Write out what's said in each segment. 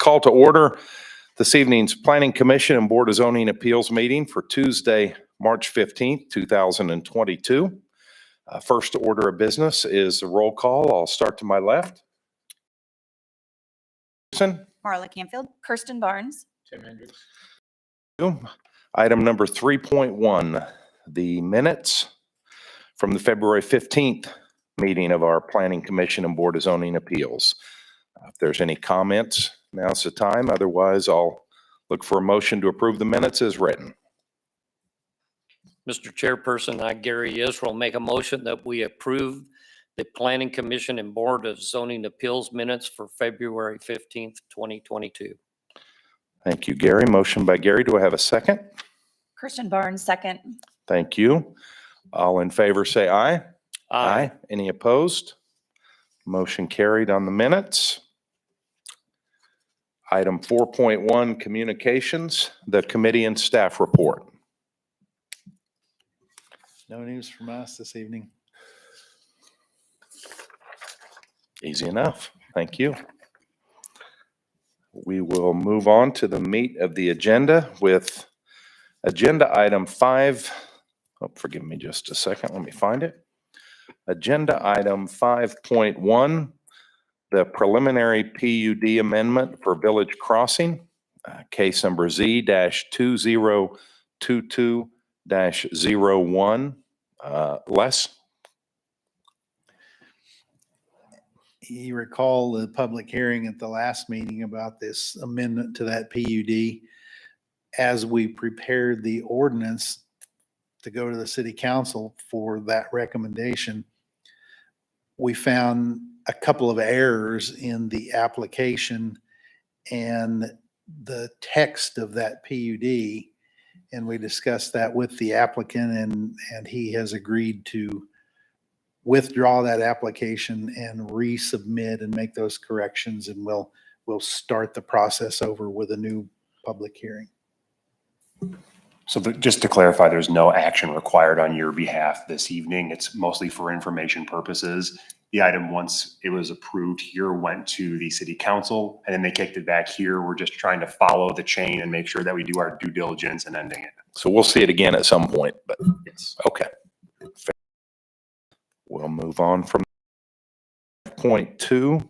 Call to order this evening's Planning Commission and Board of Zoning Appeals meeting for Tuesday, March 15th, 2022. First order of business is a roll call. I'll start to my left. Marla Canfield, Kirsten Barnes. Tim Hendricks. Item number 3.1, the minutes from the February 15th meeting of our Planning Commission and Board of Zoning Appeals. If there's any comments, now's the time. Otherwise, I'll look for a motion to approve the minutes as written. Mr. Chairperson, I, Gary Israel, make a motion that we approve the Planning Commission and Board of Zoning Appeals minutes for February 15th, 2022. Thank you, Gary. Motion by Gary. Do I have a second? Kirsten Barnes, second. Thank you. All in favor say aye. Aye. Any opposed? Motion carried on the minutes. Item 4.1, communications, the committee and staff report. No news from us this evening. Easy enough. Thank you. We will move on to the meat of the agenda with agenda item 5. Oh, forgive me just a second. Let me find it. Agenda item 5.1, the preliminary PUD amendment for Village Crossing, case number Z-2022-01. Les? You recall the public hearing at the last meeting about this amendment to that PUD. As we prepared the ordinance to go to the city council for that recommendation, we found a couple of errors in the application and the text of that PUD. And we discussed that with the applicant, and he has agreed to withdraw that application and resubmit and make those corrections, and we'll start the process over with a new public hearing. So just to clarify, there's no action required on your behalf this evening. It's mostly for information purposes. The item, once it was approved here, went to the city council, and then they kicked it back here. We're just trying to follow the chain and make sure that we do our due diligence in ending it. So we'll see it again at some point, but Yes. okay. We'll move on from point 2.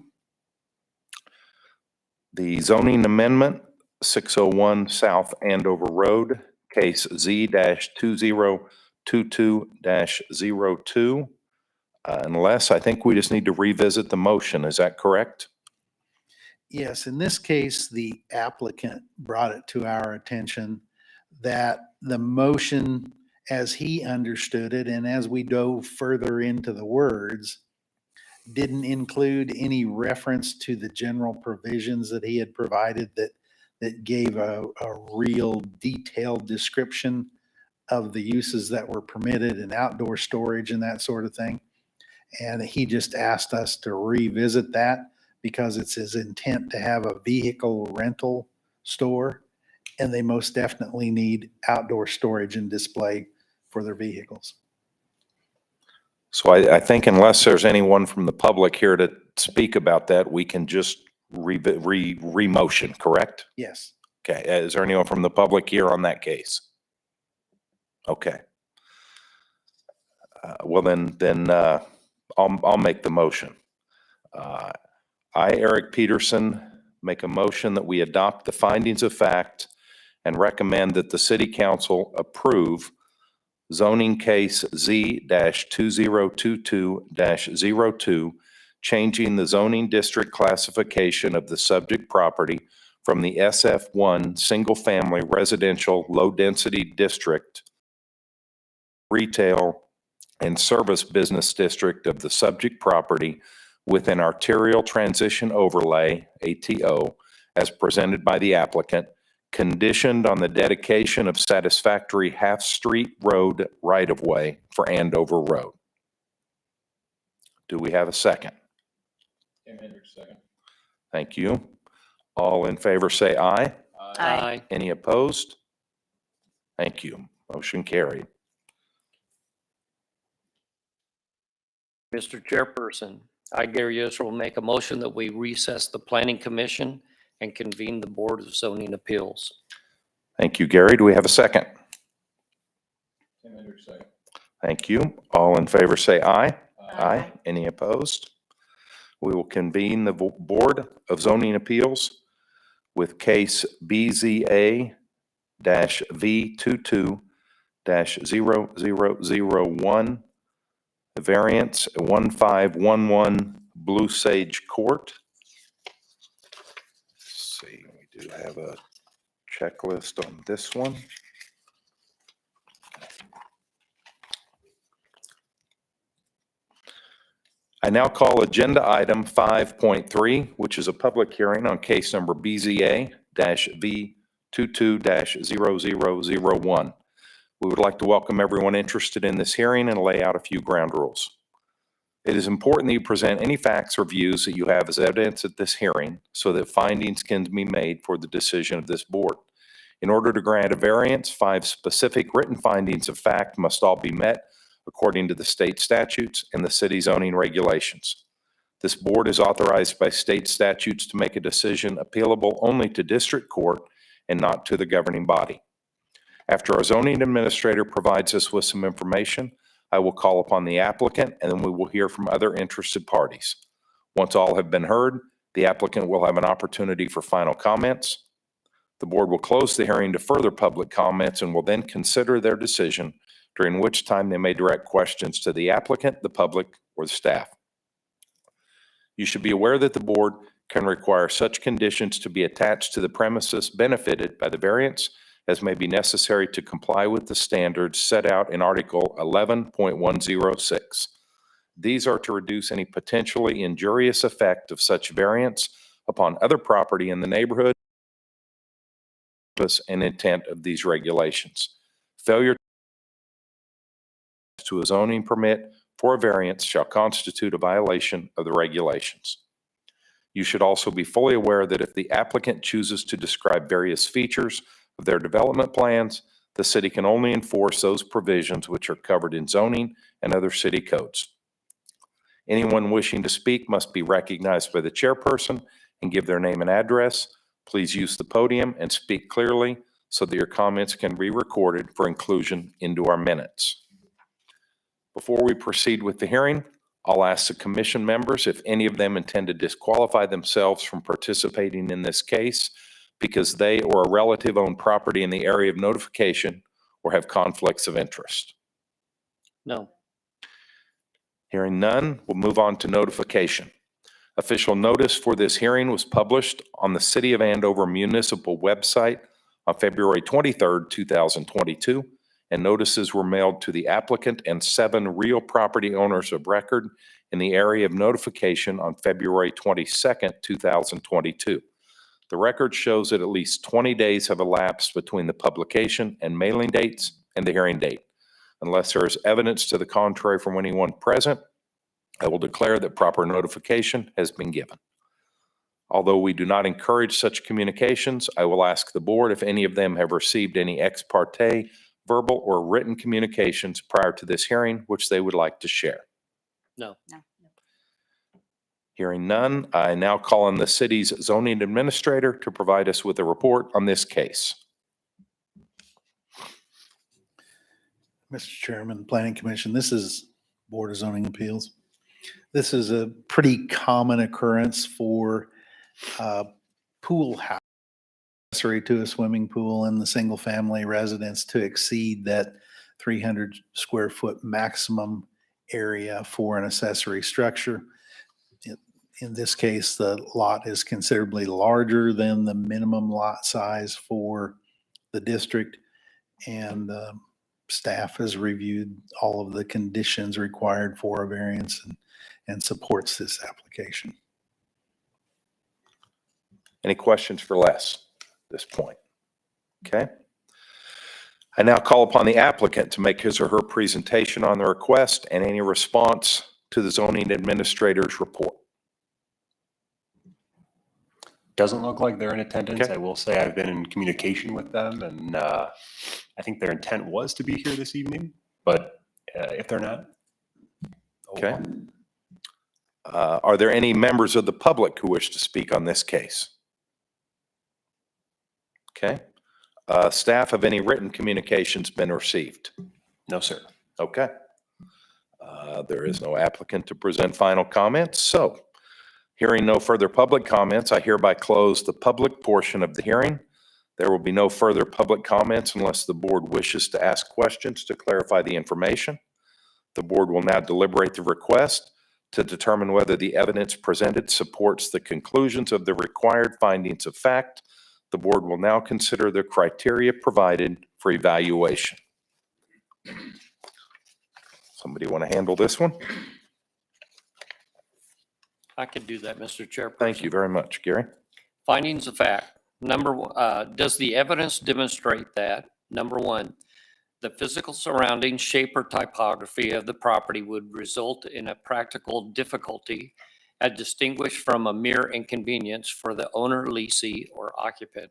The zoning amendment, 601 South Andover Road, case Z-2022-02. Unless I think we just need to revisit the motion. Is that correct? Yes, in this case, the applicant brought it to our attention that the motion, as he understood it, and as we dove further into the words, didn't include any reference to the general provisions that he had provided that gave a real detailed description of the uses that were permitted and outdoor storage and that sort of thing. And he just asked us to revisit that because it's his intent to have a vehicle rental store, and they most definitely need outdoor storage and display for their vehicles. So I think unless there's anyone from the public here to speak about that, we can just re-motion, correct? Yes. Okay, is there anyone from the public here on that case? Okay. Well, then I'll make the motion. I, Eric Peterson, make a motion that we adopt the findings of fact and recommend that the city council approve zoning case Z-2022-02, changing the zoning district classification of the subject property from the SF1 single-family residential low-density district, retail, and service business district of the subject property with an arterial transition overlay, ATO, as presented by the applicant, conditioned on the dedication of satisfactory half-street road right-of-way for Andover Road. Do we have a second? Tim Hendricks, second. Thank you. All in favor say aye. Aye. Any opposed? Thank you. Motion carried. Mr. Chairperson, I, Gary Israel, make a motion that we recess the Planning Commission and convene the Board of Zoning Appeals. Thank you, Gary. Do we have a second? Thank you. All in favor say aye. Aye. Any opposed? We will convene the Board of Zoning Appeals with case BZA-V22-0001, variance 1511 Blue Sage Court. Let's see, we do have a checklist on this one. I now call agenda item 5.3, which is a public hearing on case number BZA-V22-0001. We would like to welcome everyone interested in this hearing and lay out a few ground rules. It is important that you present any facts or views that you have as evidence at this hearing so that findings can be made for the decision of this board. In order to grant a variance, 5 specific written findings of fact must all be met according to the state statutes and the city zoning regulations. This board is authorized by state statutes to make a decision appealable only to district court and not to the governing body. After our zoning administrator provides us with some information, I will call upon the applicant and then we will hear from other interested parties. Once all have been heard, the applicant will have an opportunity for final comments. The board will close the hearing to further public comments and will then consider their decision, during which time they may direct questions to the applicant, the public, or the staff. You should be aware that the board can require such conditions to be attached to the premises benefited by the variance as may be necessary to comply with the standards set out in Article 11.106. These are to reduce any potentially injurious effect of such variance upon other property in the neighborhood and intent of these regulations. Failure to a zoning permit for a variance shall constitute a violation of the regulations. You should also be fully aware that if the applicant chooses to describe various features of their development plans, the city can only enforce those provisions which are covered in zoning and other city codes. Anyone wishing to speak must be recognized by the chairperson and give their name and address. Please use the podium and speak clearly so that your comments can be recorded for inclusion into our minutes. Before we proceed with the hearing, I'll ask the commission members if any of them intend to disqualify themselves from participating in this case because they or a relative own property in the area of notification or have conflicts of interest. No. Hearing none, we'll move on to notification. Official notice for this hearing was published on the City of Andover municipal website on February 23rd, 2022, and notices were mailed to the applicant and 7 real property owners of record in the area of notification on February 22nd, 2022. The record shows that at least 20 days have elapsed between the publication and mailing dates and the hearing date. Unless there is evidence to the contrary from anyone present, I will declare that proper notification has been given. Although we do not encourage such communications, I will ask the board if any of them have received any ex parte, verbal or written communications prior to this hearing, which they would like to share. No. Hearing none, I now call on the city's zoning administrator to provide us with a report on this case. Mr. Chairman, Planning Commission, this is Board of Zoning Appeals. This is a pretty common occurrence for pool house accessory to a swimming pool in the single family residence to exceed that 300 square foot maximum area for an accessory structure. In this case, the lot is considerably larger than the minimum lot size for the district, and staff has reviewed all of the conditions required for a variance and supports this application. Any questions for Les at this point? Okay. I now call upon the applicant to make his or her presentation on the request and any response to the zoning administrator's report. Doesn't look like they're in attendance. Okay. I will say I've been in communication with them, and I think their intent was to be here this evening, but if they're not. Okay. Are there any members of the public who wish to speak on this case? Okay. Staff, have any written communications been received? No, sir. Okay. There is no applicant to present final comments, so hearing no further public comments, I hereby close the public portion of the hearing. There will be no further public comments unless the board wishes to ask questions to clarify the information. The board will now deliberate the request to determine whether the evidence presented supports the conclusions of the required findings of fact. The board will now consider the criteria provided for evaluation. Somebody want to handle this one? I could do that, Mr. Chairperson. Thank you very much, Gary. Findings of fact. Number one, does the evidence demonstrate that, number one, the physical surroundings, shape, or typography of the property would result in a practical difficulty as distinguished from a mere inconvenience for the owner, leasee, or occupant?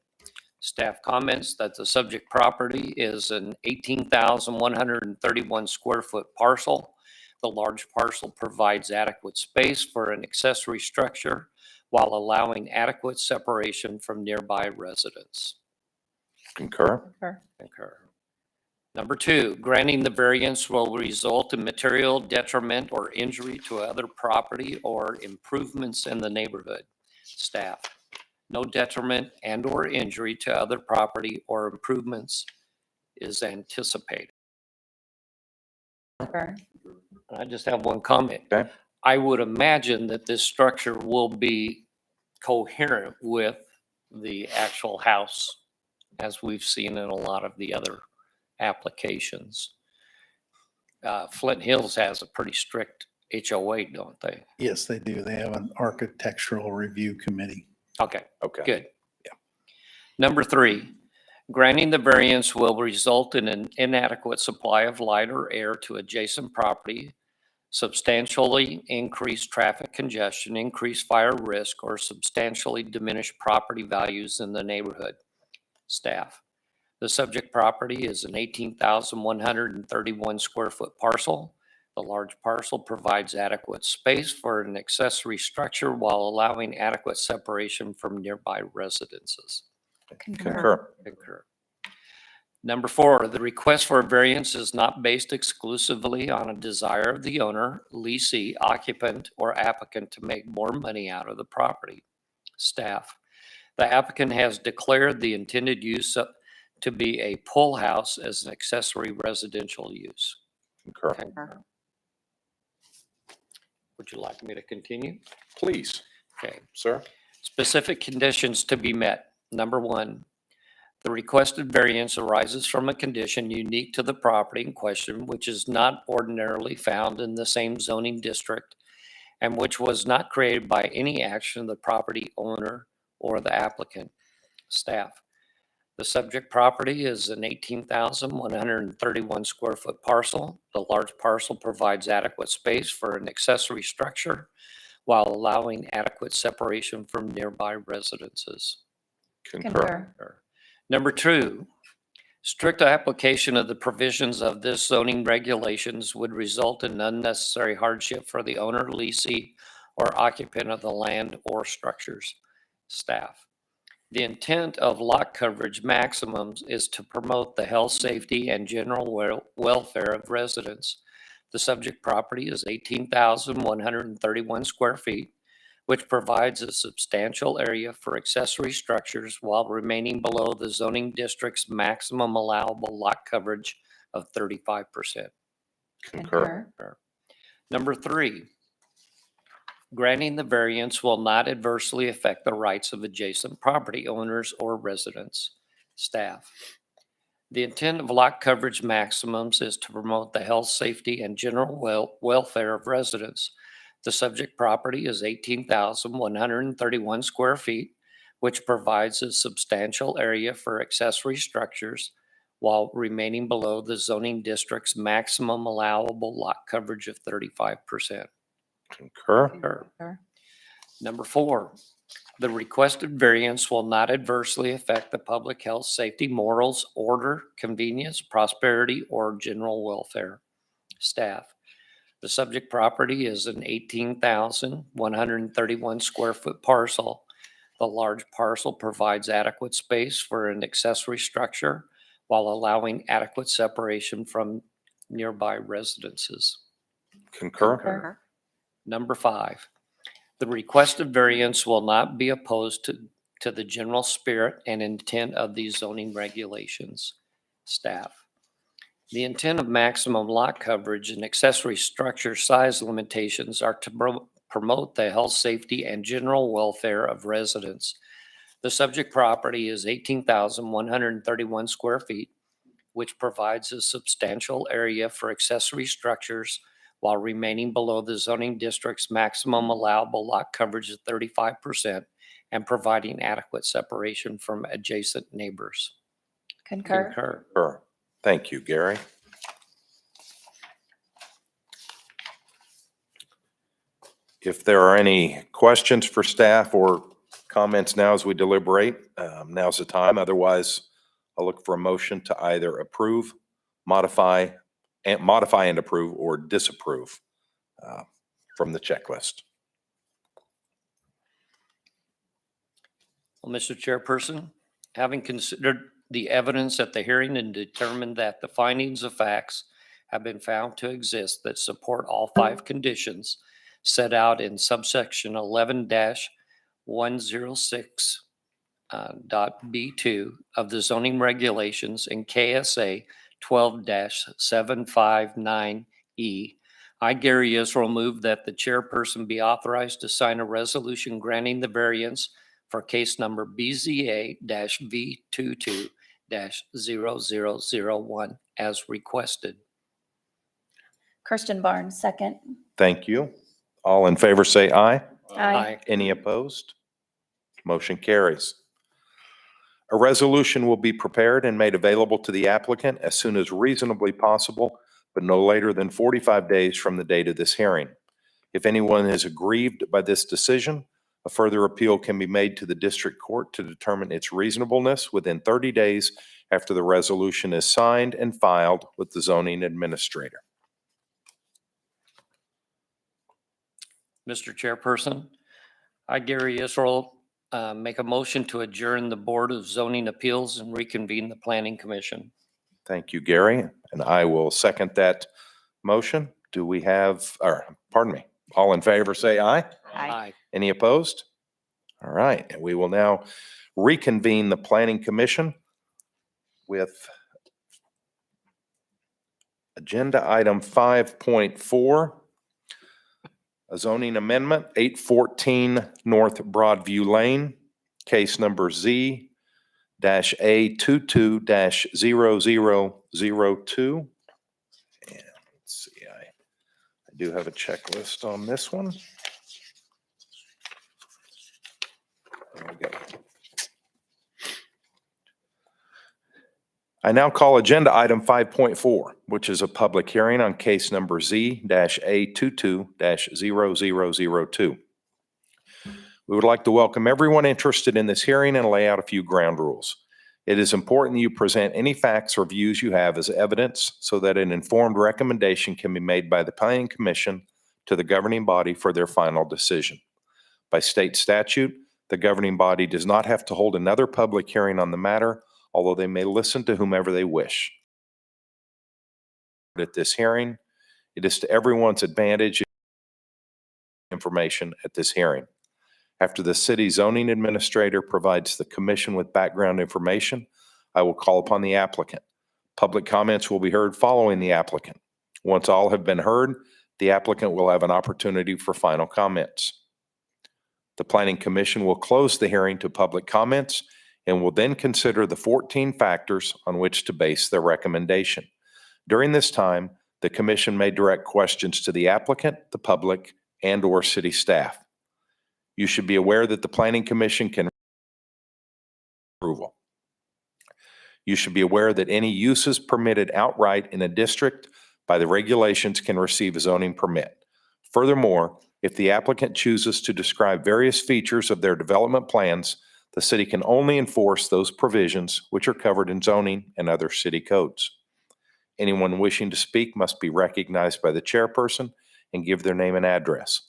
Staff comments that the subject property is an 18,131 square foot parcel. The large parcel provides adequate space for an accessory structure while allowing adequate separation from nearby residents. Concur? Concur. Number two, granting the variance will result in material detriment or injury to other property or improvements in the neighborhood. Staff, no detriment and/or injury to other property or improvements is anticipated. Concur. I just have one comment. Okay. I would imagine that this structure will be coherent with the actual house, as we've seen in a lot of the other applications. Flint Hills has a pretty strict HOA, don't they? Yes, they do. They have an architectural review committee. Okay, Okay. good. Number three, granting the variance will result in an inadequate supply of light or air to adjacent property, substantially increase traffic congestion, increase fire risk, or substantially diminish property values in the neighborhood. Staff, the subject property is an 18,131 square foot parcel. The large parcel provides adequate space for an accessory structure while allowing adequate separation from nearby residences. Concur. Concur. Number four, the request for a variance is not based exclusively on a desire of the owner, leasee, occupant, or applicant to make more money out of the property. Staff, the applicant has declared the intended use to be a pool house as an accessory residential use. Concur. Concur. Would you like me to continue? Please, Okay. sir. Specific conditions to be met. Number one, the requested variance arises from a condition unique to the property in question, which is not ordinarily found in the same zoning district and which was not created by any action of the property owner or the applicant. Staff, the subject property is an 18,131 square foot parcel. The large parcel provides adequate space for an accessory structure while allowing adequate separation from nearby residences. Concur. Number two, strict application of the provisions of this zoning regulations would result in unnecessary hardship for the owner, leasee, or occupant of the land or structures. Staff, the intent of lot coverage maximums is to promote the health, safety, and general welfare of residents. The subject property is 18,131 square feet, which provides a substantial area for accessory structures while remaining below the zoning district's maximum allowable lot coverage of 35%. Concur. Number three, granting the variance will not adversely affect the rights of adjacent property owners or residents. Staff, the intent of lot coverage maximums is to promote the health, safety, and general welfare of residents. The subject property is 18,131 square feet, which provides a substantial area for accessory structures while remaining below the zoning district's maximum allowable lot coverage of 35%. Concur. Number four, the requested variance will not adversely affect the public health, safety, morals, order, convenience, prosperity, or general welfare. Staff, the subject property is an 18,131 square foot parcel. The large parcel provides adequate space for an accessory structure while allowing adequate separation from nearby residences. Concur? Number 5, the requested variance will not be opposed to the general spirit and intent of these zoning regulations. Staff. The intent of maximum lot coverage and accessory structure size limitations are to promote the health, safety, and general welfare of residents. The subject property is 18,131 square feet, which provides a substantial area for accessory structures while remaining below the zoning district's maximum allowable lot coverage of 35% and providing adequate separation from adjacent neighbors. Concur. Concur. Thank you, Gary. If there are any questions for staff or comments now as we deliberate, now's the time. Otherwise, I'll look for a motion to either approve, modify and approve, or disapprove from the checklist. Well, Mr. Chairperson, having considered the evidence at the hearing and determined that the findings of facts have been found to exist that support all 5 conditions set out in subsection 11-106 .b2 of the zoning regulations in KSA 12-759E, I, Gary Israel, move that the chairperson be authorized to sign a resolution granting the variance for case number BZA-V22-0001 as requested. Kirsten Barnes, second. Thank you. All in favor say aye. Aye. Any opposed? Motion carries. A resolution will be prepared and made available to the applicant as soon as reasonably possible, but no later than 45 days from the date of this hearing. If anyone is aggrieved by this decision, a further appeal can be made to the district court to determine its reasonableness within 30 days after the resolution is signed and filed with the zoning administrator. Mr. Chairperson, I, Gary Israel, make a motion to adjourn the Board of Zoning Appeals and reconvene the Planning Commission. Thank you, Gary, and I will second that motion. Do we have, or pardon me, all in favor say aye. Aye. Any opposed? All right, and we will now reconvene the Planning Commission with agenda item 5.4, a zoning amendment, 814 North Broadview Lane, case number Z-A22-0002. And let's see, I do have a checklist on this one. There we go. I now call agenda item 5.4, which is a public hearing on case number Z-A22-0002. We would like to welcome everyone interested in this hearing and lay out a few ground rules. It is important that you present any facts or views you have as evidence so that an informed recommendation can be made by the Planning Commission to the governing body for their final decision. By state statute, the governing body does not have to hold another public hearing on the matter, although they may listen to whomever they wish. At this hearing, it is to everyone's advantage information at this hearing. After the city zoning administrator provides the commission with background information, I will call upon the applicant. Public comments will be heard following the applicant. Once all have been heard, the applicant will have an opportunity for final comments. The Planning Commission will close the hearing to public comments and will then consider the 14 factors on which to base their recommendation. During this time, the commission may direct questions to the applicant, the public, and/or city staff. You should be aware that the Planning Commission can approval. You should be aware that any uses permitted outright in a district by the regulations can receive a zoning permit. Furthermore, if the applicant chooses to describe various features of their development plans, the city can only enforce those provisions which are covered in zoning and other city codes. Anyone wishing to speak must be recognized by the chairperson and give their name and address.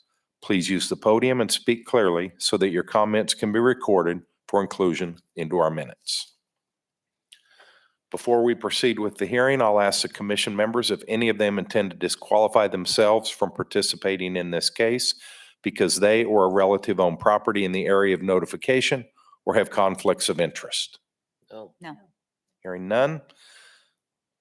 Please use the podium and speak clearly so that your comments can be recorded for inclusion into our minutes. Before we proceed with the hearing, I'll ask the commission members if any of them intend to disqualify themselves from participating in this case because they or a relative own property in the area of notification or have conflicts of interest. No. No. Hearing none.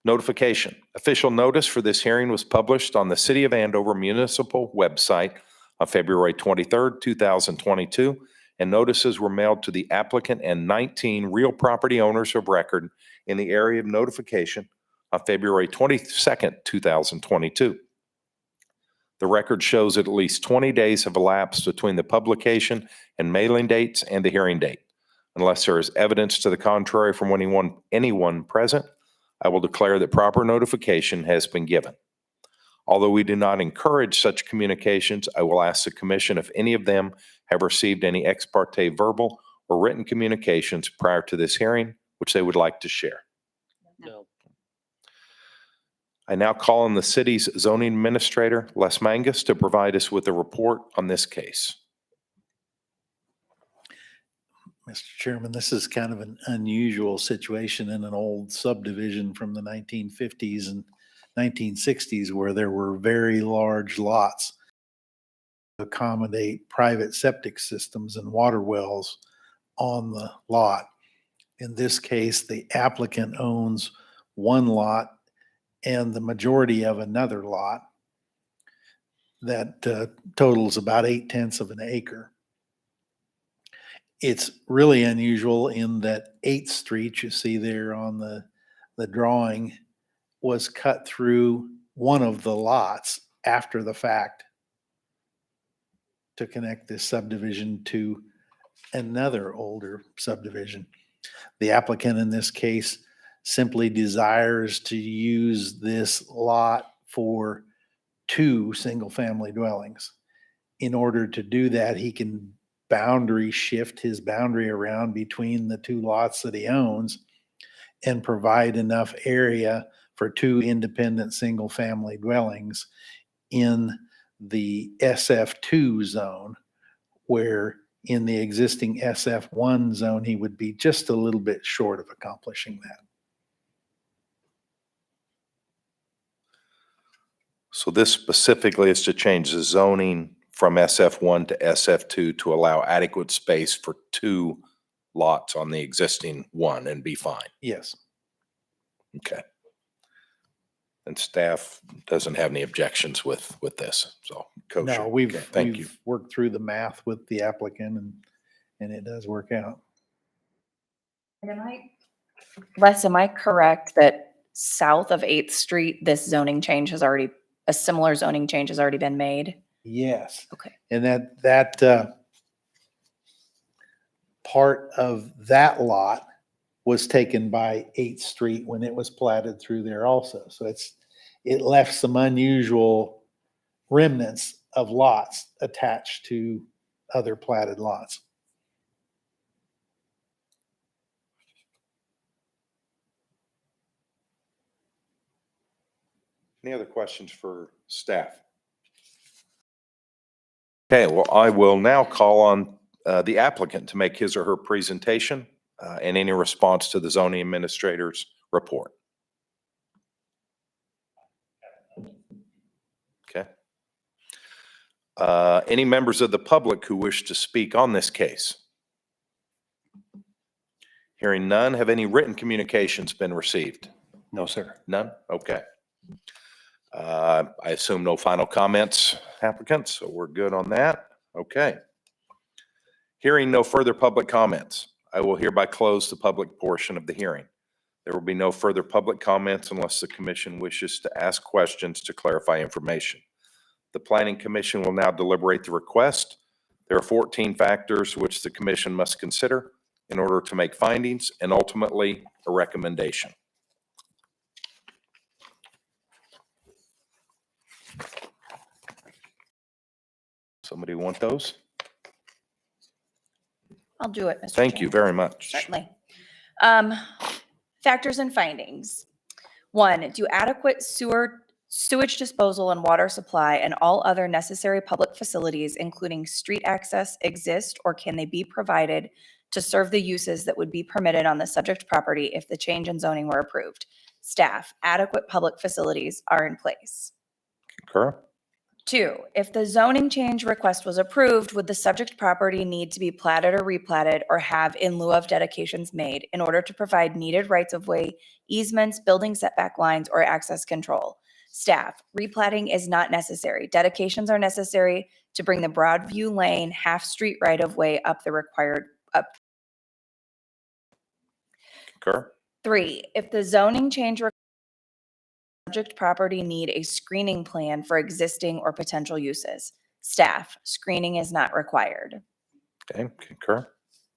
Notification. Official notice for this hearing was published on the City of Andover municipal website on February 23rd, 2022, and notices were mailed to the applicant and 19 real property owners of record in the area of notification on February 22nd, 2022. The record shows that at least 20 days have elapsed between the publication and mailing dates and the hearing date. Unless there is evidence to the contrary from anyone present, I will declare that proper notification has been given. Although we do not encourage such communications, I will ask the commission if any of them have received any ex parte verbal or written communications prior to this hearing, which they would like to share. No. I now call on the city's zoning administrator, Les Mangus, to provide us with a report on this case. Mr. Chairman, this is kind of an unusual situation in an old subdivision from the 1950s and 1960s where there were very large lots to accommodate private septic systems and water wells on the lot. In this case, the applicant owns one lot and the majority of another lot that totals about 8/10 of an acre. It's really unusual in that 8th Street you see there on the drawing was cut through one of the lots after the fact to connect this subdivision to another older subdivision. The applicant in this case simply desires to use this lot for 2 single-family dwellings. In order to do that, he can shift his boundary around between the 2 lots that he owns and provide enough area for 2 independent single-family dwellings in the SF2 zone, where in the existing SF1 zone, he would be just a little bit short of accomplishing that. So this specifically is to change the zoning from SF1 to SF2 to allow adequate space for 2 lots on the existing one and be fine. Yes. Okay. And staff doesn't have any objections with this, so kosher. No, we've, Okay, thank you. we've worked through the math with the applicant and it does work out. Les, am I correct that south of 8th Street, this zoning change has already, a similar zoning change has already been made? Yes. Okay. And that part of that lot was taken by 8th Street when it was platted through there also. So it left some unusual remnants of lots attached to other platted lots. Any other questions for staff? Okay, well, I will now call on the applicant to make his or her presentation and any response to the zoning administrator's report. Okay. Any members of the public who wish to speak on this case? Hearing none, have any written communications been received? No, sir. None? Okay. I assume no final comments, applicants, so we're good on that. Okay. Hearing no further public comments, I will hereby close the public portion of the hearing. There will be no further public comments unless the commission wishes to ask questions to clarify information. The Planning Commission will now deliberate the request. There are 14 factors which the commission must consider in order to make findings and ultimately a recommendation. Somebody want those? I'll do it, Mr. Thank you Chairman. very much. Certainly. Factors and findings. 1, do adequate sewer sewage disposal and water supply, and all other necessary public facilities, including street access, exist or can they be provided to serve the uses that would be permitted on the subject property if the change in zoning were approved. Staff, adequate public facilities are in place. Concur? 2, if the zoning change request was approved, would the subject property need to be platted or replatted or have in lieu of dedications made in order to provide needed rights-of-way, easements, building setback lines, or access control? Staff, replatting is not necessary. Dedications are necessary to bring the Broadview Lane half-street right-of-way up the required, up. Concur? 3, if the zoning change subject property need a screening plan for existing or potential uses. Staff, screening is not required. Okay, concur?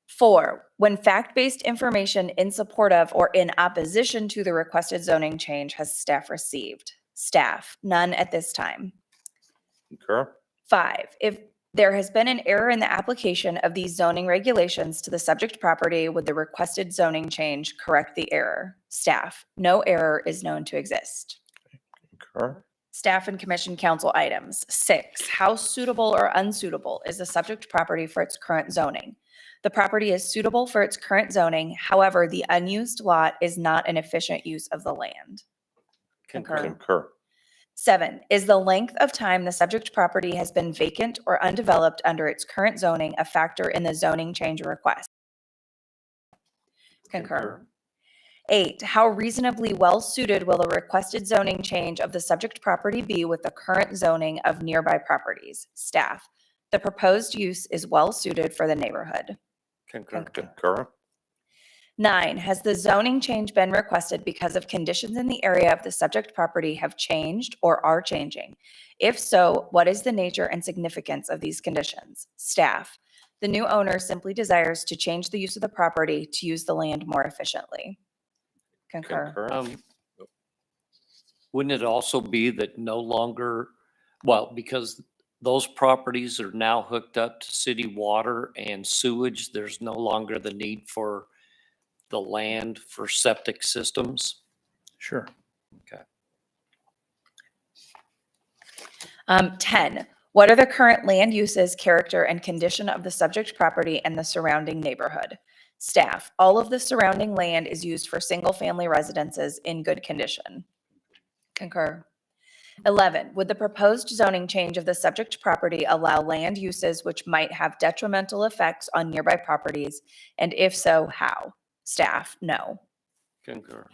4, when fact-based information in support of or in opposition to the requested zoning change has staff received. Staff, none at this time. Concur? 5, if there has been an error in the application of these zoning regulations to the subject property, would the requested zoning change correct the error? Staff, no error is known to exist. Concur? Staff and commission council items. 6, how suitable or unsuitable is the subject property for its current zoning? The property is suitable for its current zoning. However, the unused lot is not an efficient use of the land. Concur. Concur? 7, is the length of time the subject property has been vacant or undeveloped under its current zoning a factor in the zoning change request? Concur. 8, how reasonably well suited will the requested zoning change of the subject property be with the current zoning of nearby properties? Staff, the proposed use is well suited for the neighborhood. Concur. Concur? 9, has the zoning change been requested because of conditions in the area of the subject property have changed or are changing? If so, what is the nature and significance of these conditions? Staff, the new owner simply desires to change the use of the property to use the land more efficiently. Concur. Concur? Wouldn't it also be that no longer, well, because those properties are now hooked up to city water and sewage, there's no longer the need for the land for septic systems? Sure. 10, what are the current land uses, character, and condition of the subject property and the surrounding neighborhood? Staff, all of the surrounding land is used for single-family residences in good condition. Concur. 11, would the proposed zoning change of the subject property allow land uses which might have detrimental effects on nearby properties? And if so, how? Staff, no. Concur.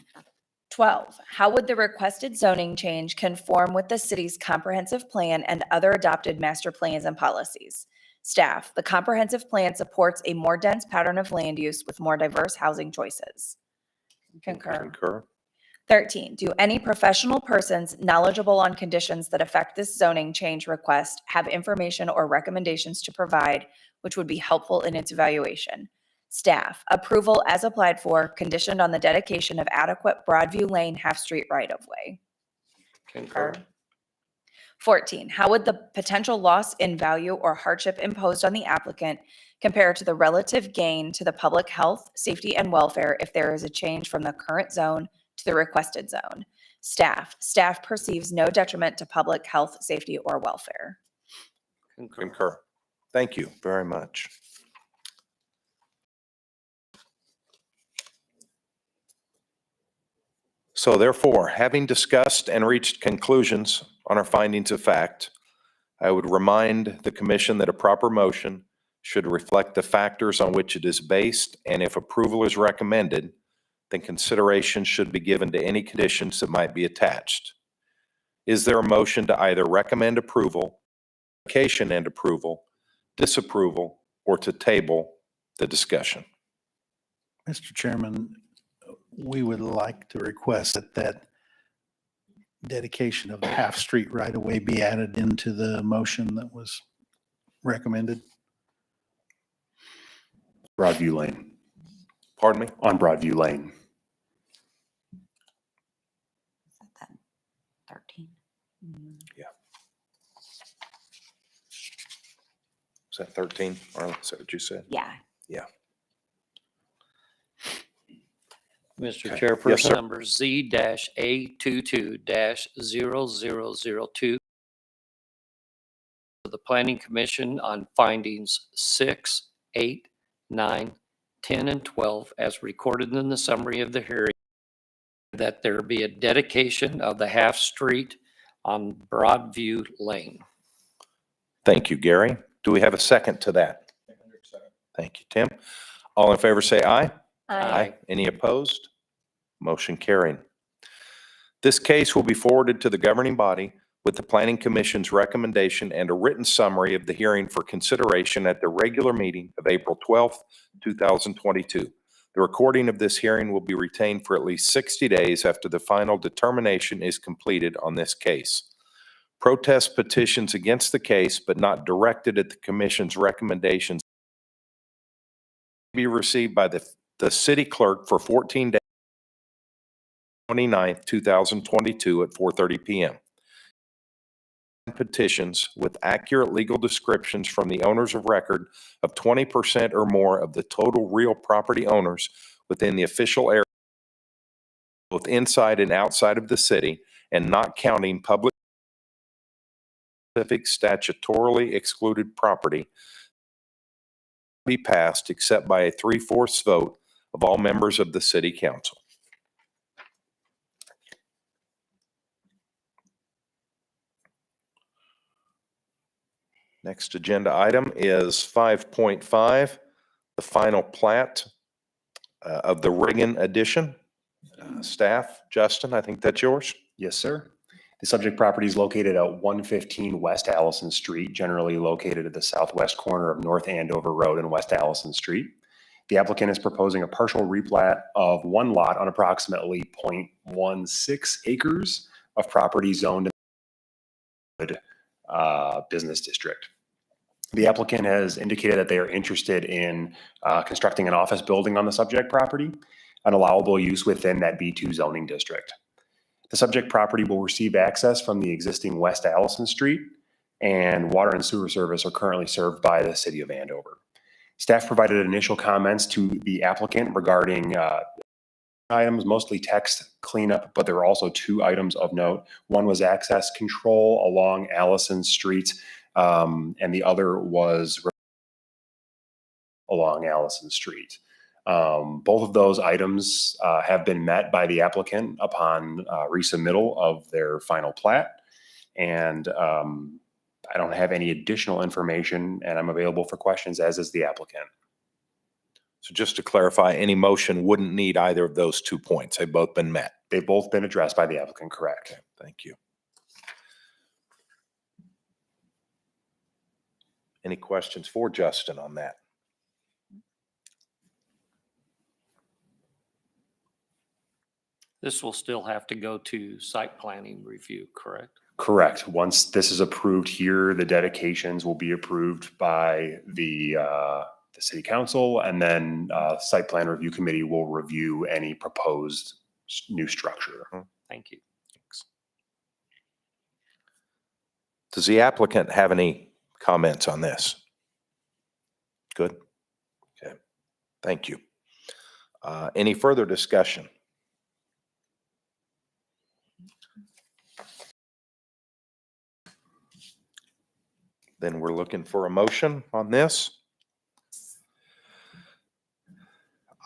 12, how would the requested zoning change conform with the city's comprehensive plan and other adopted master plans and policies? Staff, the comprehensive plan supports a more dense pattern of land use with more diverse housing choices. Concur. Concur? 13, do any professional persons knowledgeable on conditions that affect this zoning change request have information or recommendations to provide which would be helpful in its evaluation? Staff, approval as applied for, conditioned on the dedication of adequate Broadview Lane half-street right-of-way. Concur. 14, how would the potential loss in value or hardship imposed on the applicant compare to the relative gain to the public health, safety, and welfare if there is a change from the current zone to the requested zone? Staff perceives no detriment to public health, safety, or welfare. Concur? Thank you very much. So therefore, having discussed and reached conclusions on our findings of fact, I would remind the commission that a proper motion should reflect the factors on which it is based, and if approval is recommended, then consideration should be given to any conditions that might be attached. Is there a motion to either recommend approval, application and approval, disapproval, or to table the discussion? Mr. Chairman, we would like to request that dedication of the half-street right-of-way be added into the motion that was recommended. Broadview Lane, Pardon me? on Broadview Lane. 13. Is that 13? Marla, is that what you said? Yeah. Yeah. Mr. Okay. Yes, Chairperson, sir. number Z-A22-0002. The Planning Commission on findings 6, 8, 9, 10, and 12 as recorded in the summary of the hearing, that there be a dedication of the half street on Broadview Lane. Thank you, Gary. Do we have a second to that? Thank you, Tim. All in favor, say aye. Aye. Any opposed? Motion carried. This case will be forwarded to the governing body with the Planning Commission's recommendation and a written summary of the hearing for consideration at the regular meeting of April 12th, 2022. The recording of this hearing will be retained for at least 60 days after the final determination is completed on this case. Protest petitions against the case, but not directed at the Commission's recommendations, be received by the city clerk for 14 days, 29th, 2022 at 4:30 p.m. Petitions with accurate legal descriptions from the owners of record of 20% or more of the total real property owners within the official area, both inside and outside of the city, and not counting public specific statutorily excluded property, be passed except by a 3/4 vote of all members of the city council. Next agenda item is 5.5, the final plat of the Reagan addition. Staff, Justin, I think that's yours. Yes, sir. The subject property is located at 115 West Allison Street, generally located at the southwest corner of North Andover Road and West Allison Street. The applicant is proposing a partial replat of one lot on approximately 0.16 acres of property zoned in the business district. The applicant has indicated that they are interested in constructing an office building on the subject property, an allowable use within that B2 zoning district. The subject property will receive access from the existing West Allison Street, and water and sewer service are currently served by the city of Andover. Staff provided initial comments to the applicant regarding items, mostly text cleanup, but there were also two items of note. One was access control along Allison Street, and the other was along Allison Street. Both of those items have been met by the applicant upon resubmittal of their final plat. And I don't have any additional information, and I'm available for questions, as is the applicant. So just to clarify, any motion wouldn't need either of those 2 points. They've both been met. They've both been addressed by the applicant, correct? Okay, thank you. Any questions for Justin on that? This will still have to go to site planning review, correct? Correct. Once this is approved here, the dedications will be approved by the city council, and then site plan review committee will review any proposed new structure. Thank you. Does the applicant have any comments on this? Good. Okay. Thank you. Any further discussion? Then we're looking for a motion on this.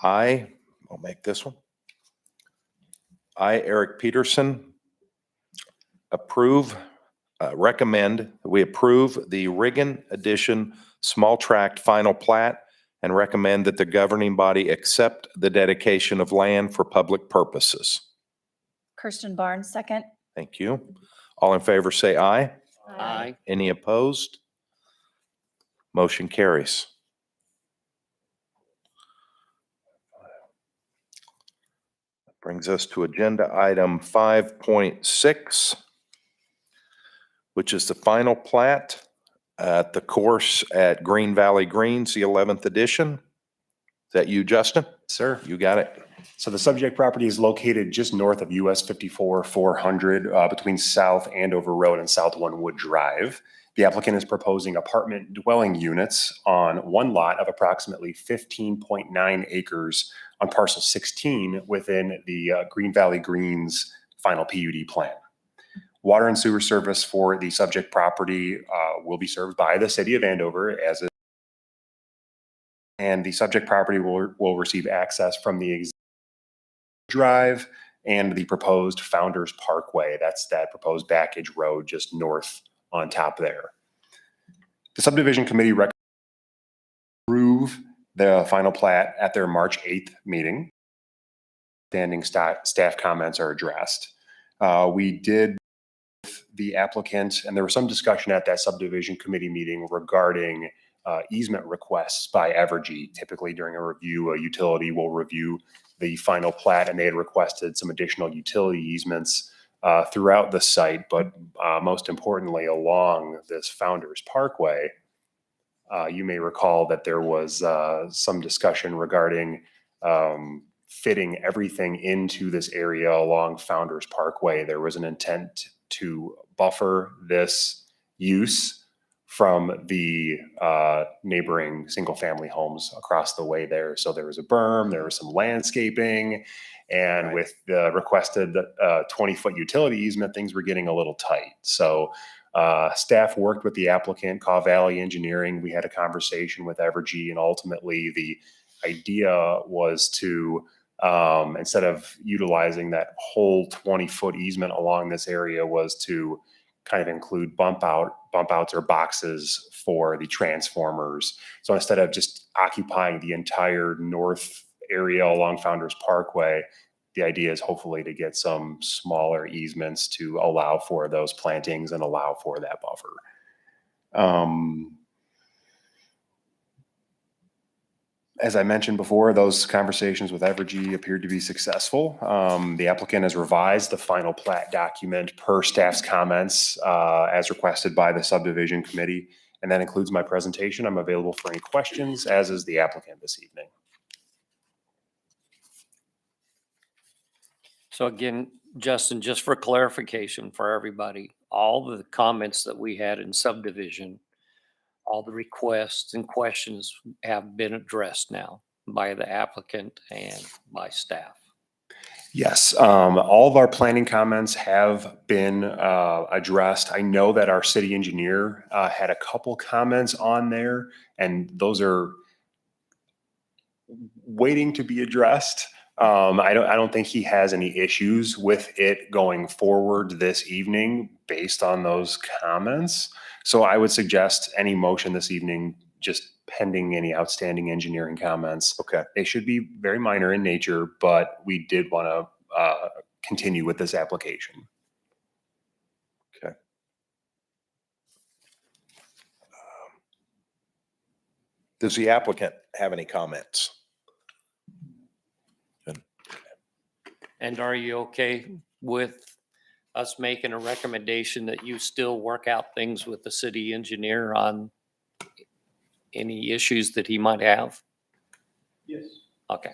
I'll make this one. I, Eric Peterson, recommend that we approve the Reagan Addition small tract final plat and recommend that the governing body accept the dedication of land for public purposes. Kirsten Barnes, second. Thank you. All in favor, say aye. Aye. Any opposed? Motion carries. Brings us to agenda item 5.6, which is the final plat at the course at Green Valley Greens, the 11th edition. Is that you, Justin? Sir. You got it. So the subject property is located just north of US 54 400 between South Andover Road and South One Wood Drive. The applicant is proposing apartment dwelling units on one lot of approximately 15.9 acres on parcel 16 within the Green Valley Greens final PUD plan. Water and sewer service for the subject property will be served by the city of Andover and the subject property will receive access from the existing drive and the proposed Founders Parkway. That's that proposed backage road just north on top there. The subdivision committee approve the final plat at their March 8th meeting. Standing staff comments are addressed. We did the applicant, and there was some discussion at that subdivision committee meeting regarding easement requests by Evergy. Typically during a review, a utility will review the final plat, and they had requested some additional utility easements throughout the site, but most importantly along this Founders Parkway. You may recall that there was some discussion regarding fitting everything into this area along Founders Parkway. There was an intent to buffer this use from the neighboring single-family homes across the way there. So there was a berm, there was some landscaping, and with the requested 20-foot utility easement, things were getting a little tight. So staff worked with the applicant, Caw Valley Engineering. We had a conversation with Evergy, and ultimately the idea was to instead of utilizing that whole 20-foot easement along this area, was to kind of include bump outs or boxes for the transformers. So instead of just occupying the entire north area along Founders Parkway, the idea is hopefully to get some smaller easements to allow for those plantings and allow for that buffer. As I mentioned before, those conversations with Evergy appeared to be successful. The applicant has revised the final plat document per staff's comments as requested by the subdivision committee. And that includes my presentation. I'm available for any questions, as is the applicant this evening. So again, Justin, just for clarification for everybody, all the comments that we had in subdivision, all the requests and questions have been addressed now by the applicant and by staff. Yes, all of our planning comments have been addressed. I know that our city engineer had a couple comments on there, and those are waiting to be addressed. I don't think he has any issues with it going forward this evening based on those comments. So I would suggest any motion this evening, just pending any outstanding engineering comments. Okay. They should be very minor in nature, but we did want to continue with this application. Okay. Does the applicant have any comments? And are you okay with us making a recommendation that you still work out things with the city engineer on any issues that he might have? Yes. Okay.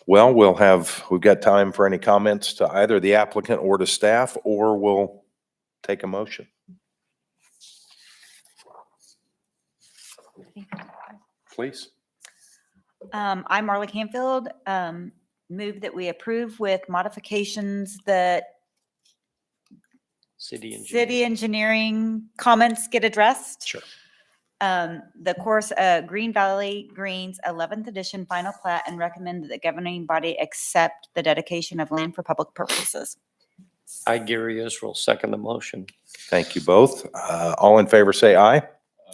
Well, we've got time for any comments to either the applicant or to staff, or we'll take a motion. Please. I'm Marla Canfield. Move that we approve with modifications that city engineering comments get addressed. Sure. The Green Valley Greens 11th edition final plat, and recommend that the governing body accept the dedication of land for public purposes. I, Gary Israel, second the motion. Thank you both. All in favor, say aye.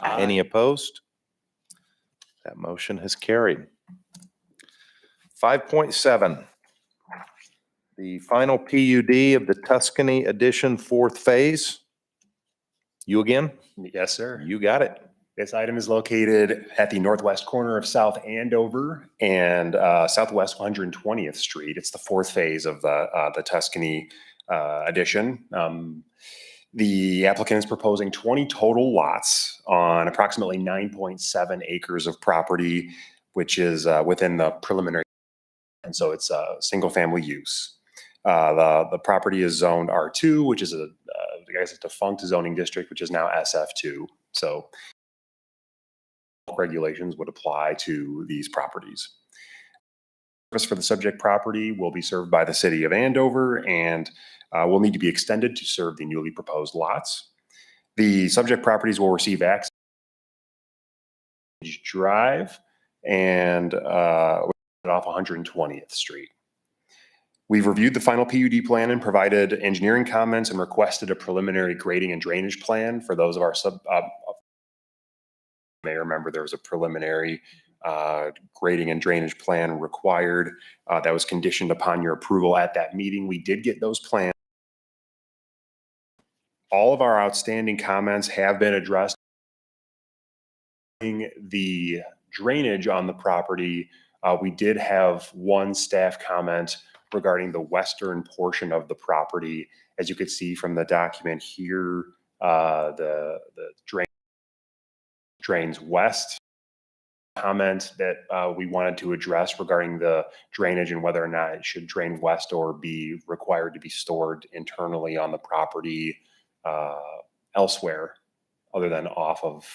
Aye. Any opposed? That motion has carried. 5.7, the final PUD of the Tuscany Edition 4th phase. You again? Yes, sir. You got it. This item is located at the northwest corner of South Andover and Southwest 120th Street. It's the 4th phase of the Tuscany addition. The applicant is proposing 20 total lots on approximately 9.7 acres of property, which is within the preliminary. And so it's a single family use. The property is zoned R2, which is I guess, a defunct zoning district, which is now SF2. So regulations would apply to these properties. Service for the subject property will be served by the city of Andover and will need to be extended to serve the newly proposed lots. The subject properties will receive access to Drive and off 120th Street. We've reviewed the final PUD plan and provided engineering comments and requested a preliminary grading and drainage plan for those of our you may remember there was a preliminary grading and drainage plan required that was conditioned upon your approval at that meeting. We did get those plans. All of our outstanding comments have been addressed. The drainage on the property, we did have one staff comment regarding the western portion of the property. As you could see from the document here, the drain drains west. Comment that we wanted to address regarding the drainage and whether or not it should drain west or be required to be stored internally on the property elsewhere other than off of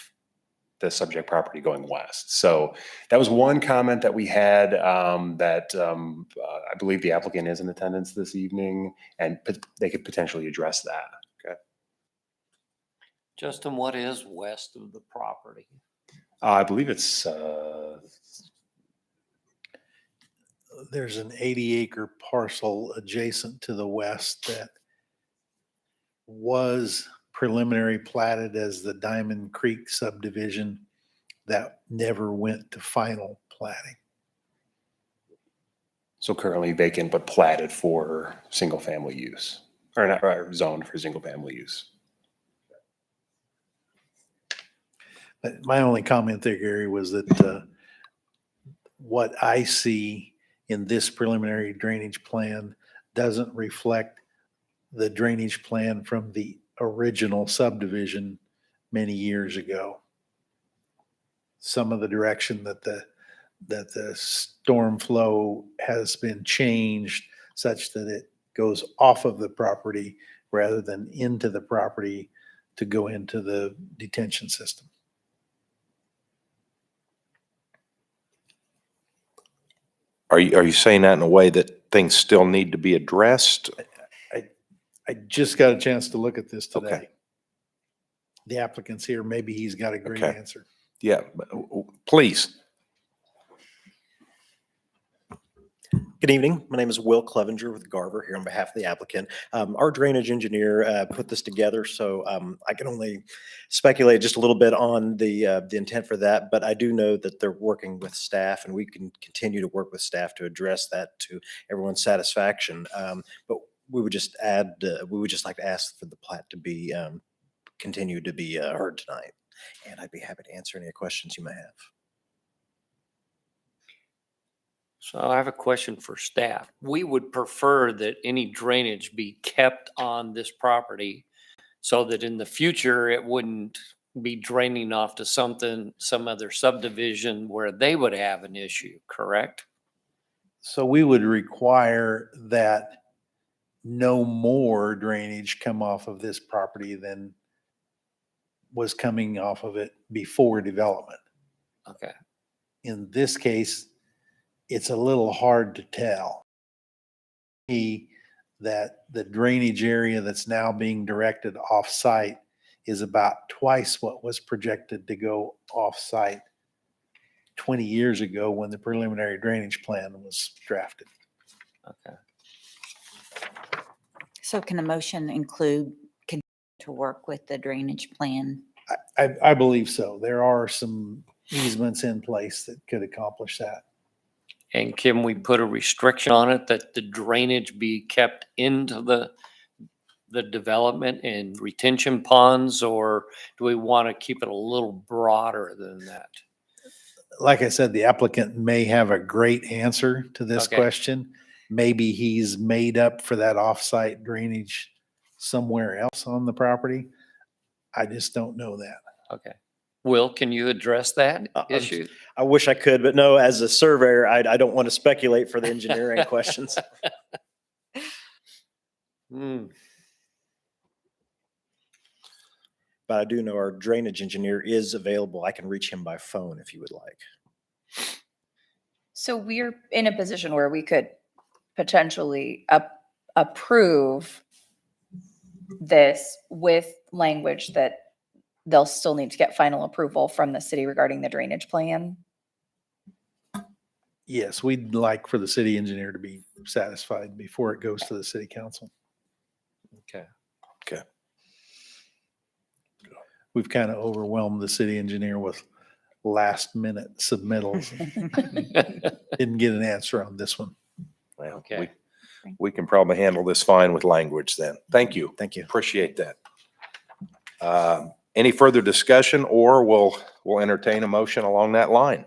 the subject property going west. So that was one comment that we had that I believe the applicant is in attendance this evening and they could potentially address that. Okay. Justin, what is west of the property? I believe it's There's an 80-acre parcel adjacent to the west that was preliminary platted as the Diamond Creek subdivision that never went to final platting. so currently vacant but platted for single family use or not, or zoned for single family use. But my only comment there, Gary, was that what I see in this preliminary drainage plan doesn't reflect the drainage plan from the original subdivision many years ago. Some of the direction that the storm flow has been changed such that it goes off of the property rather than into the property to go into the detention system. Are you saying that in a way that things still need to be addressed? I just got a chance to look at this today. Okay. The applicant's here. Maybe he's got a great Okay. answer. Yeah, please. Good evening. My name is Will Clevenger with Garver here on behalf of the applicant. Our drainage engineer put this together, so I can only speculate just a little bit on the intent for that, but I do know that they're working with staff and we can continue to work with staff to address that to everyone's satisfaction. But we would just like to ask for the plat to be continue to be heard tonight. And I'd be happy to answer any questions you may have. So I have a question for staff. We would prefer that any drainage be kept on this property so that in the future it wouldn't be draining off to some other subdivision where they would have an issue, correct? So we would require that no more drainage come off of this property than was coming off of it before development. Okay. In this case, it's a little hard to tell. That the drainage area that's now being directed off-site is about twice what was projected to go off-site 20 years ago when the preliminary drainage plan was drafted. Okay. So can the motion include continue to work with the drainage plan? I believe so. There are some easements in place that could accomplish that. And can we put a restriction on it that the drainage be kept into the development in retention ponds, or do we want to keep it a little broader than that? Like I said, the applicant may have a great answer to this Okay. question. Maybe he's made up for that off-site drainage somewhere else on the property. I just don't know that. Okay. Will, can you address that issue? I wish I could, but no, as a surveyor, I don't want to speculate for the engineering questions. Hmm. But I do know our drainage engineer is available. I can reach him by phone if you would like. So we're in a position where we could potentially approve this with language that they'll still need to get final approval from the city regarding the drainage plan. Yes, we'd like for the city engineer to be satisfied before it goes to the city council. Okay. We've kind of overwhelmed the city engineer with last minute submittals. Didn't get an answer on this one. Well, Okay. we can probably handle this fine with language then. Thank you. Thank you. Appreciate that. Any further discussion, or we'll entertain a motion along that line?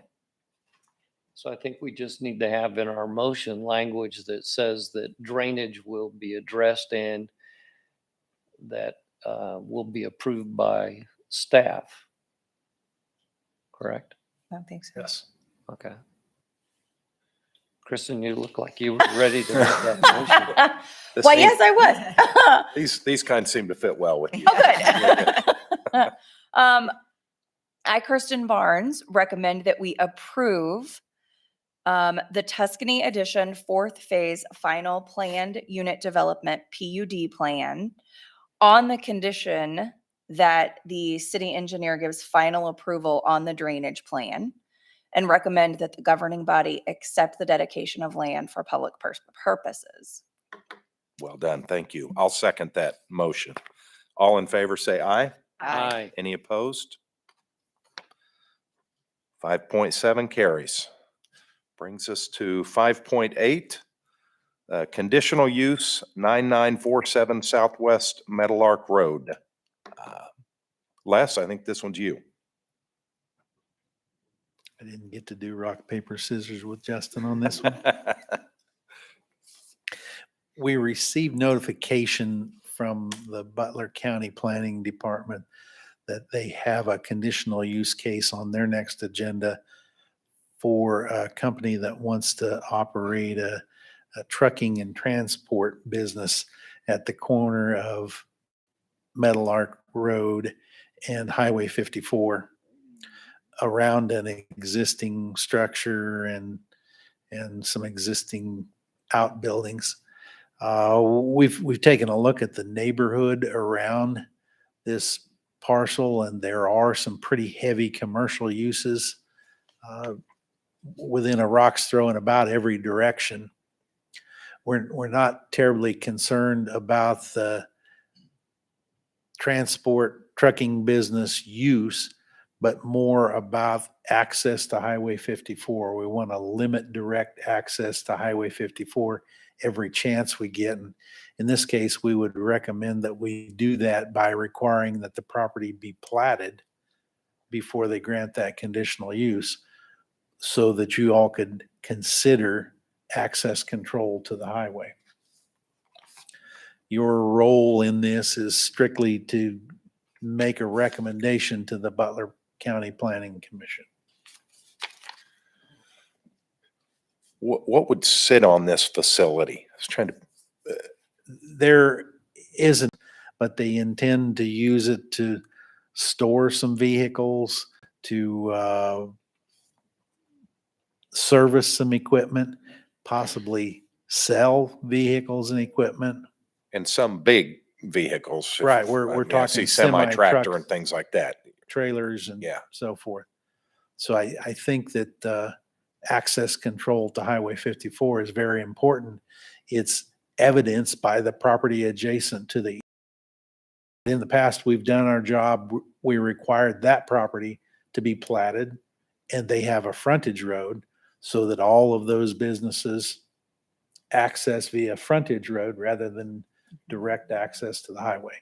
So I think we just need to have in our motion language that says that drainage will be addressed and that will be approved by staff. Correct? I don't think so. Yes. Okay. Kristen, you look like you were ready to make that motion. Well, yes, I was. These kinds seem to fit well with you. Oh, good. I, Kirsten Barnes, recommend that we approve the Tuscany Edition 4th Phase Final Planned Unit Development PUD Plan on the condition that the city engineer gives final approval on the drainage plan, and recommend that the governing body accept the dedication of land for public purposes. Well done. Thank you. I'll second that motion. All in favor, say aye. Aye. Any opposed? 5.7 carries. Brings us to 5.8, conditional use 9947 Southwest Meadowlark Road. Les, I think this one's you. I didn't get to do rock, paper, scissors with Justin on this one. We received notification from the Butler County Planning Department that they have a conditional use case on their next agenda for a company that wants to operate a trucking and transport business at the corner of Meadowlark Road and Highway 54 around an existing structure and some existing outbuildings. We've taken a look at the neighborhood around this parcel, and there are some pretty heavy commercial uses within a rock's throw in about every direction. We're not terribly concerned about the transport trucking business use, but more about access to Highway 54. We want to limit direct access to Highway 54 every chance we get. And in this case, we would recommend that we do that by requiring that the property be platted before they grant that conditional use, so that you all could consider access control to the highway. Your role in this is strictly to make a recommendation to the Butler County Planning Commission. What would sit on this facility? I was trying to, There isn't, but they intend to use it to store some vehicles, to service some equipment, possibly sell vehicles and equipment. and some big vehicles. Right, we're I mean, I talking see semi-tractor semi-truck and things like that. trailers and Yeah. so forth. So I think that access control to Highway 54 is very important. It's evidenced by the property adjacent to the. In the past, we've done our job. We required that property to be platted, and they have a frontage road so that all of those businesses access via frontage road rather than direct access to the highway.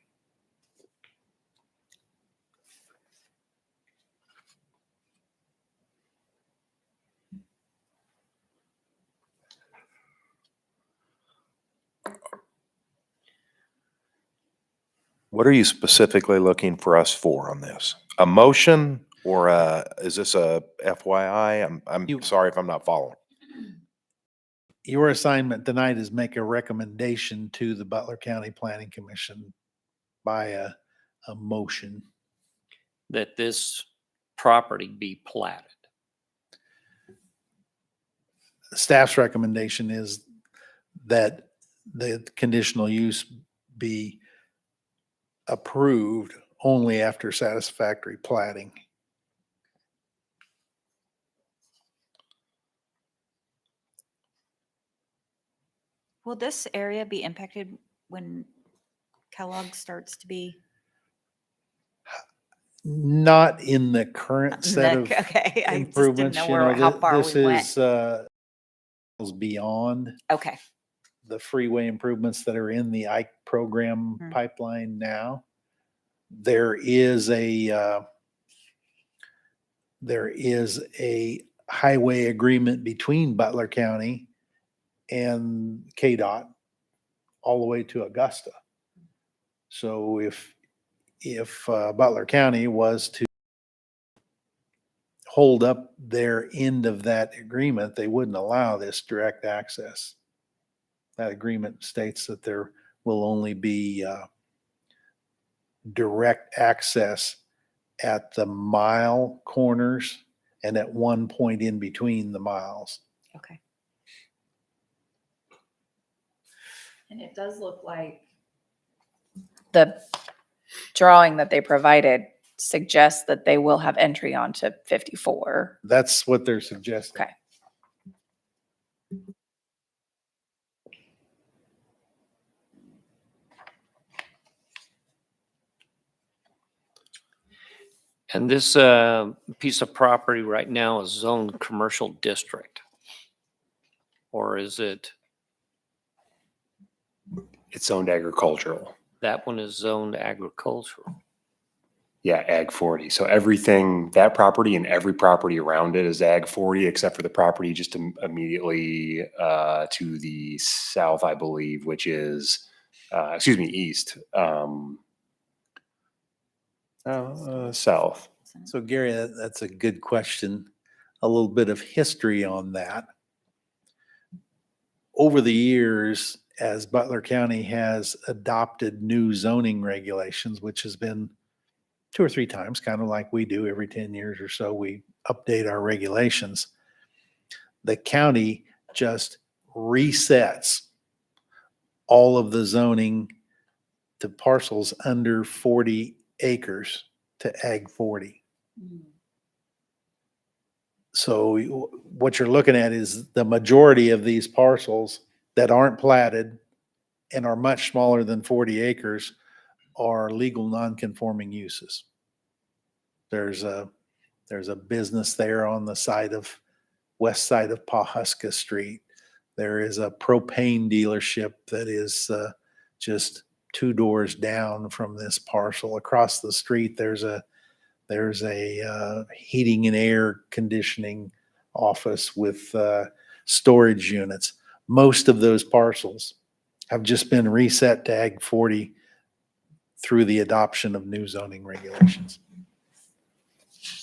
What are you specifically looking for us for on this? A motion, or is this a FYI? I'm You- sorry if I'm not following. your assignment tonight is make a recommendation to the Butler County Planning Commission by a motion. That this property be platted. Staff's recommendation is that the conditional use be approved only after satisfactory platting. Will this area be impacted when Kellogg starts to be? Not in the current set of Okay, I just didn't improvements, know you where, know, how far this we went. is beyond Okay, the freeway improvements that are in the Ike program Mhm. pipeline now. There is a highway agreement between Butler County and KDOT all the way to Augusta. So if Butler County was to hold up their end of that agreement, they wouldn't allow this direct access. That agreement states that there will only be direct access at the mile corners and at one point in between the miles. okay. And it does look like the drawing that they provided suggests that they will have entry onto 54. That's what they're suggesting. Okay. And this piece of property right now is zoned commercial district. Or is it, It's zoned agricultural. that one is zoned agricultural? Yeah, Ag 40. So everything, that property and every property around it is Ag 40, except for the property just immediately to the south, I believe, which is, east. South. So Gary, that's a good question. A little bit of history on that. Over the years, as Butler County has adopted new zoning regulations, which has been 2 or 3 times, kind of like we do every 10 years or so, we update our regulations. The county just resets all of the zoning to parcels under 40 acres to Ag 40. So what you're looking at is the majority of these parcels that aren't platted and are much smaller than 40 acres are legal non-conforming uses. There's a business there on the west side of Pawhuska Street. There is a propane dealership that is just 2 doors down from this parcel. Across the street, there's a heating and air conditioning office with storage units. Most of those parcels have just been reset to Ag 40 through the adoption of new zoning regulations.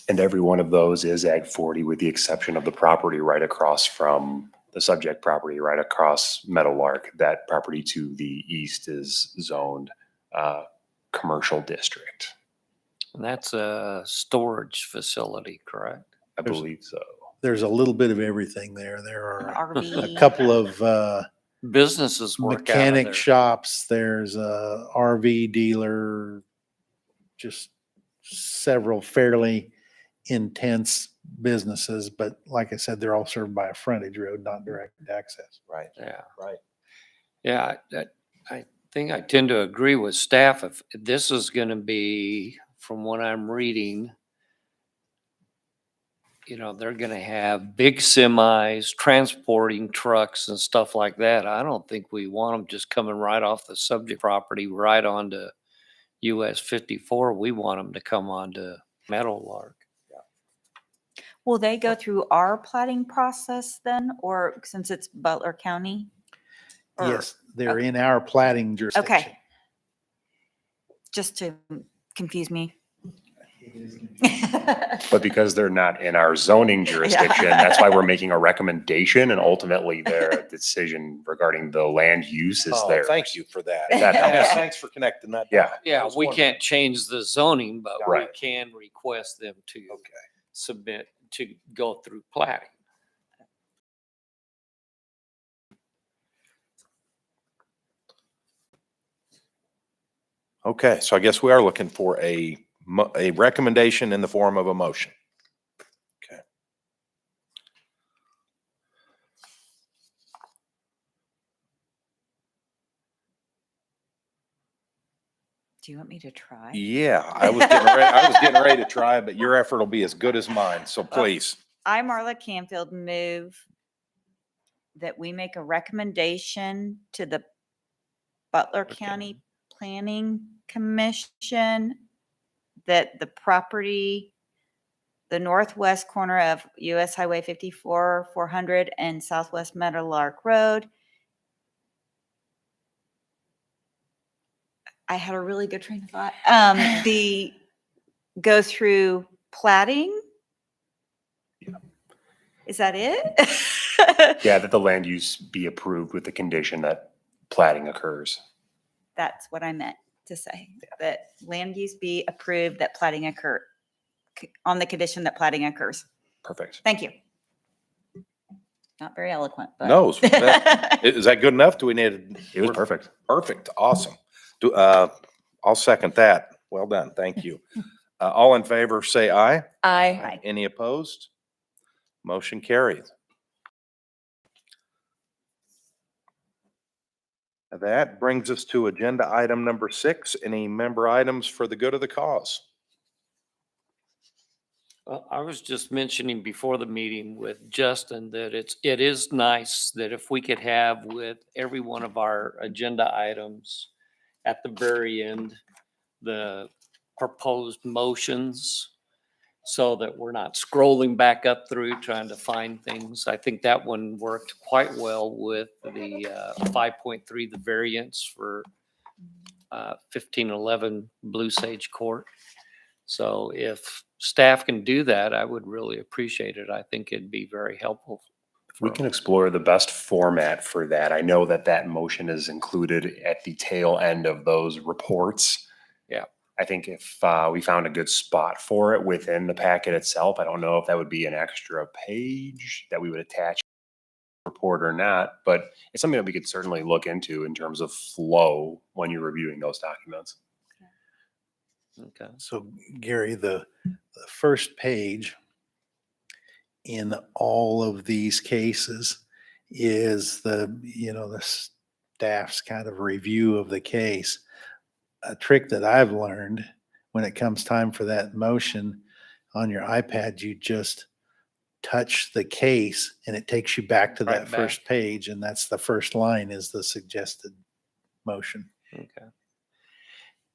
And every one of those is Ag 40 with the exception of the property right across from the subject property, right across Meadowlark. That property to the east is zoned commercial district. And that's a storage facility, correct? I believe so. There's a little bit of everything there. There An are RV. a couple of Businesses work out of mechanic there. shops. There's a RV dealer, just several fairly intense businesses. But like I said, they're all served by a frontage road, not direct access. Right. Yeah. Right. Yeah, I think I tend to agree with staff. If this is going to be, from what I'm reading, they're going to have big semis transporting trucks and stuff like that. I don't think we want them just coming right off the subject property right onto US 54. We want them to come onto Meadowlark. Will they go through our plating process then, or since it's Butler County? Or- Yes, they're okay. in our plating jurisdiction. Okay. Just to confuse me. But because they're not in our zoning jurisdiction, that's why we're making a recommendation, and ultimately their decision regarding the land use is Oh, theirs. thank you for that. If that helps. Yeah, thanks for connecting that. Yeah. Yeah, That was we wonderful. can't change the zoning, but we Right. can request them to Okay. submit, to go through platting. Okay, so I guess we are looking for a recommendation in the form of a motion. Okay. Do you want me to try? Yeah, I was getting ready to try, but your effort will be as good as mine, so please. I, Marla Canfield, move that we make a recommendation to the Butler County Planning Commission that the property, the northwest corner of US Highway 54, 400 and Southwest Meadowlark Road. I had a really good train of thought. Go through platting. Is that it? Yeah, that the land use be approved with the condition that platting occurs. That's what I meant to say, that land use be approved, that platting occur, on the condition that platting occurs. Perfect. Thank you. Not very eloquent, but. No, is that good enough? Do we need? It was perfect. Perfect, awesome. I'll second that. Well done, thank you. All in favor, say aye. Aye. Any opposed? Motion carries. That brings us to agenda item number 6. Any member items for the good of the cause? Well, I was just mentioning before the meeting with Justin that it is nice that if we could have with every one of our agenda items at the very end, the proposed motions, so that we're not scrolling back up through trying to find things. I think that one worked quite well with the 5.3, the variance for 1511 Blue Sage Court. So if staff can do that, I would really appreciate it. I think it'd be very helpful. We can explore the best format for that. I know that that motion is included at the tail end of those reports. Yeah. I think if we found a good spot for it within the packet itself, I don't know if that would be an extra page that we would attach to the report or not, but it's something that we could certainly look into in terms of flow when you're reviewing those documents. Okay. So Gary, the first page in all of these cases is the staff's kind of review of the case. A trick that I've learned when it comes time for that motion on your iPad, you just touch the case and it takes you back to Right that first page. And that's the first line is the suggested motion. Okay.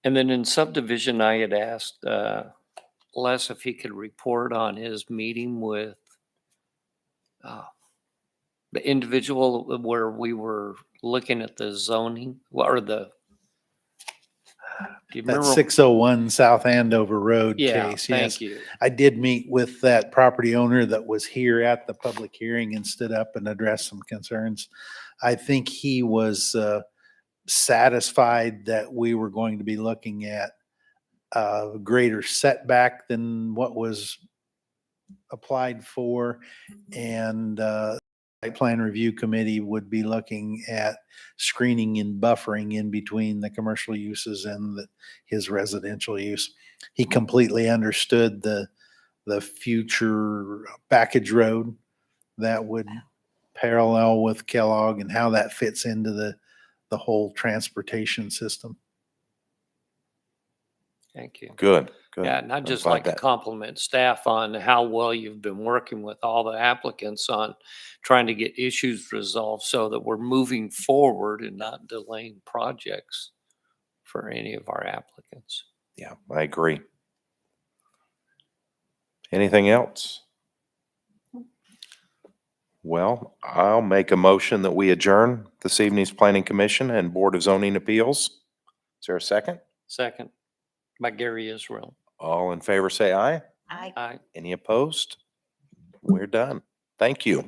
And then in subdivision, I had asked Les if he could report on his meeting with the individual where we were looking at the zoning or the, do you That remember? 601 South Andover Road Yeah, case. Yes. thank you. I did meet with that property owner that was here at the public hearing and stood up and addressed some concerns. I think he was satisfied that we were going to be looking at a greater setback than what was applied for. And site plan review committee would be looking at screening and buffering in between the commercial uses and his residential use. He completely understood the future package road that would parallel with Kellogg and how that fits into the whole transportation system. Thank you. Good. Yeah, and I'd just glad like to that- compliment staff on how well you've been working with all the applicants on trying to get issues resolved so that we're moving forward and not delaying projects for any of our applicants. Yeah, I agree. Anything else? Well, I'll make a motion that we adjourn this evening's Planning Commission and Board of Zoning Appeals. Is there a second? Second, by Gary Israel. All in favor, say aye. I Any opposed? We're done. Thank you.